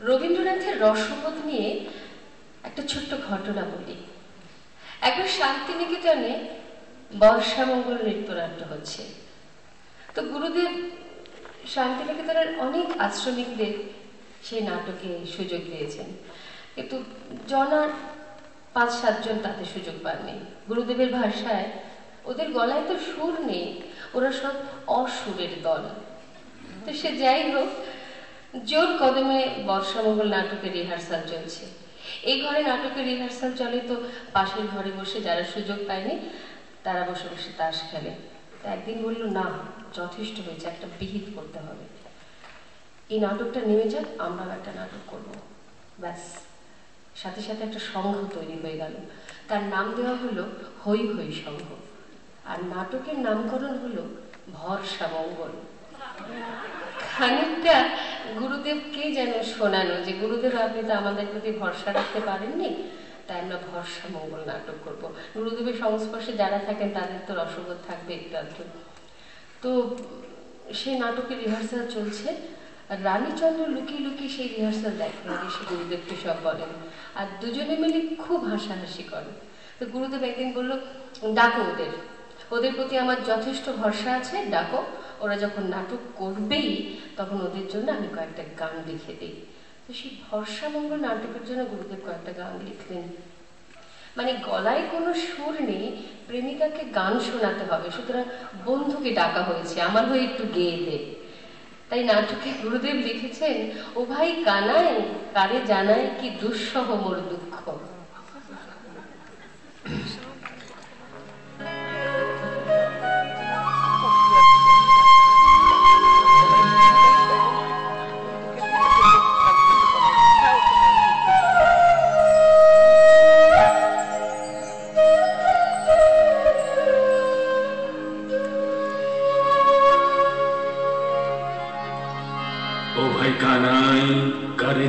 রবীন্দ্রনাথের রসবোধ নিয়ে একটা ছোট্ট ঘটনা বলি। একবার শান্তিনিকেতনে বর্ষামঙ্গল নৃত্যনাট্য হচ্ছে। তো গুরুদেব শান্তিনিকেতনের অনেক আশ্রমিকদের সেই নাটকে সুযোগ দিয়েছেন, কিন্তু জনা ৫-৭ জন তাতে সুযোগ পাননি। গুরুদেবের ভাষায় ওদের গলায় তো সুর নেই, ওরা সব অসুরের দল। তো সে যাই হোক, জোর কদমে বর্ষামঙ্গল নাটকের রিহার্সাল চলছে। এই ঘরে নাটকের রিহার্সাল চলে, তো পাশের ঘরে বসে যারা সুযোগ পায়নি তারা বসে বসে তাস খেলে। তো একদিন বলল, না যথেষ্ট হয়েছে, একটা বিহিত করতে হবে, এই নাটকটা নেমে যাক, আমরাও একটা নাটক করব। ব্যাস, সাথে সাথে একটা সংঘ তৈরি হয়ে গেল। তার নাম দেওয়া হলো হৈ হৈ সংঘ, আর নাটকের নামকরণ হলো ভরসামঙ্গল। খানিকটা গুরুদেবকে যেন শোনানো যে গুরুদেব, আপনি তো আমাদের প্রতি ভরসা রাখতে পারেননি, তাই আমরা ভরসামঙ্গল নাটক করব। গুরুদেবের সংস্পর্শে যারা থাকেন তাদের তো রসবোধ থাকবে একটু আধটু। তো সেই নাটকের রিহার্সাল চলছে, আর রানীচন্দ্র লুকিয়ে লুকিয়ে সেই রিহার্সাল দেখেন, এসে গুরুদেবকে সব বলেন, আর দুজনে মিলে খুব হাসাহাসি করে। তো গুরুদেব একদিন বলল, ডাকো ওদের, ওদের প্রতি আমার যথেষ্ট ভরসা আছে, ডাকো। ওরা যখন নাটক করবেই তখন ওদের জন্য আমি কয়েকটা গান লিখে দিই। তো সেই ভরসামঙ্গল নাটকের জন্য গুরুদেব কয়েকটা গান লিখলেন। মানে গলায় কোনো সুর নেই, প্রেমিকাকে গান শোনাতে হবে, সুতরাং বন্ধুকে ডাকা হয়েছে, আমার হয়ে একটু গেয়ে দে। তাই নাটকে গুরুদেব লিখেছেন, ও ভাই কানাই কারে জানাই কি দুঃসহ মোর দুঃখ।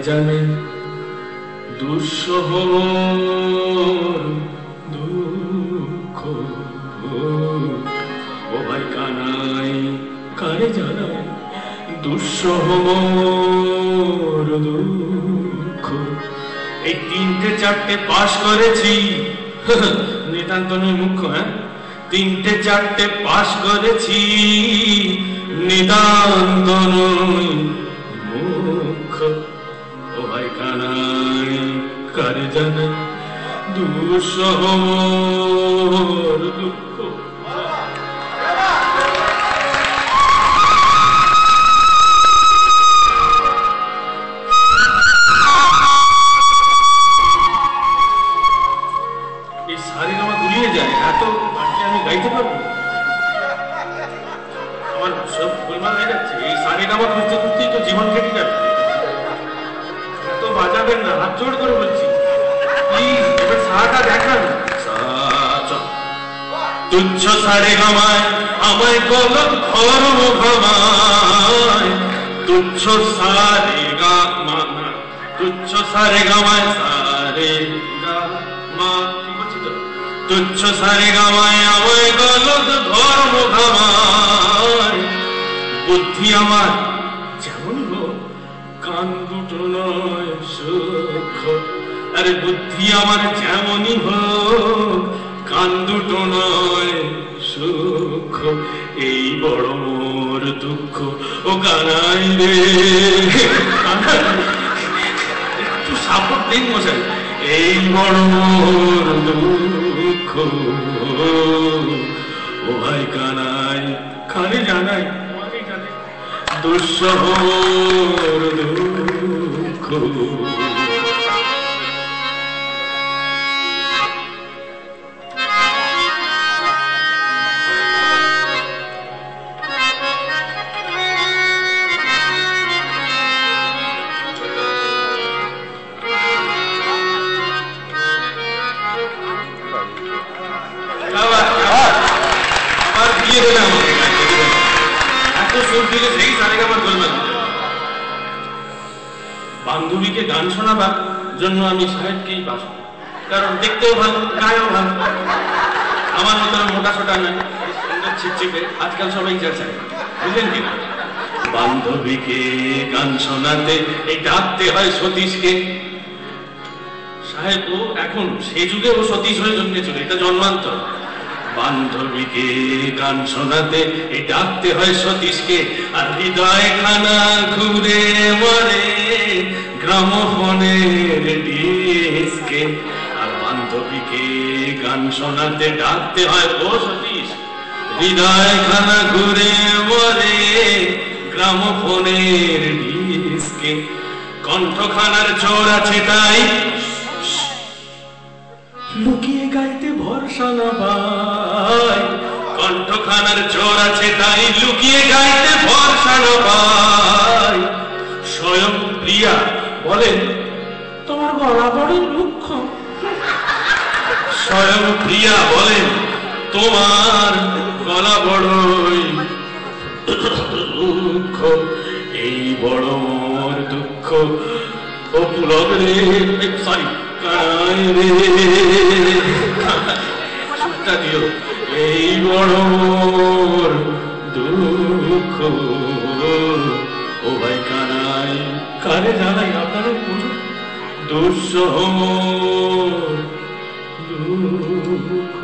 জানে দুঃসহ দুঃখ, ও ভাই কানাই কারে জানাই দুঃসহ দুঃখ। এই ৩টে-৪টে পাশ করেছি, নিতান্ত নয় মুখ্য, ৩টে-৪টে পাশ করেছি, নিতান্ত নয় মুখ্য। ও ভাই কানাই কারে জানাই দুঃসহ দুঃখ। এই সারেগামা গুলিয়ে যায়, এত পারলে আমি গাইতে পারবো? আমার সব গোলমাল হয়ে যাচ্ছে। এই সারেগামা খুঁজতে খুঁজতেই তো জীবন কেটে যাবে। এত বাজাবেন না, হাত জোড় করে বলছি, প্লিজ এবার সাটা দেখান। তুচ্ছ সারেগামায় আমায় গলত ধর্ম ভামায়, তুচ্ছ সারেগামা, তুচ্ছ সারেগামায় সারেগামা, তুচ্ছ সারেগামায় আমায় গলত ধর্ম ভামায়। বুদ্ধি আমার যেমন হোক কান দুটো নয় সুখ, আরে বুদ্ধি আমার যেমনই হোক কান দুটো নয় সুখ। এই বড় মোর দুঃখ, ও কানাই রে একটু সাপোর্ট দিন মশাই। এই বড় মোর দুঃখ, ও ভাই কানাই খালি জানাই দুঃসহ দুঃখ। বান্ধবীকে গান শোনাবার জন্য আমি সাহেবকেই বাসব, কারণ দেখতেও ভালো, গায়েও ভালো। আমার মতো মোটা সোটা নয়, সুন্দর ছিপছিপে, আজকাল সবাই চাচায়, বুঝলেন কি? বান্ধবীকে গান শোনাতে এই ডাকতে হয় সতীশকে। সাহেব ও এখন সে যুগে ও সতীশ হয়ে জন্মেছিল, এটা জন্মান্তর। বান্ধবীকে গান শোনাতে এই ডাকতে হয় সতীশকে, আর হৃদয় খানা ঘুরে মরে গ্রামোফোনের ডিস্কে। আর বান্ধবীকে গান শোনাতে ডাকতে হয় ও সতীশ, হৃদয় খানা ঘুরে মরে গ্রামোফোনের ডিস্কে। কণ্ঠখানার চোর আছে তাই লুকিয়ে গাইতে ভরসা না পাই। কণ্ঠখানার চোর আছে তাই লুকিয়ে গাইতে ভরসা না পাই। স্বয়ং প্রিয়া বলেন তোমার গলা বড় দুঃখ। স্বয়ং প্রিয়া বলেন তোমার গলা বড়ই দুঃখ। এই বড় মোর দুঃখ ও পুলক রে, সরি কানাই রে, দিও। এই বড় মোর দুঃখ ও ভাই কানাই, কারে জানাই আপনারা বুঝুন। দুঃসহ দুঃখ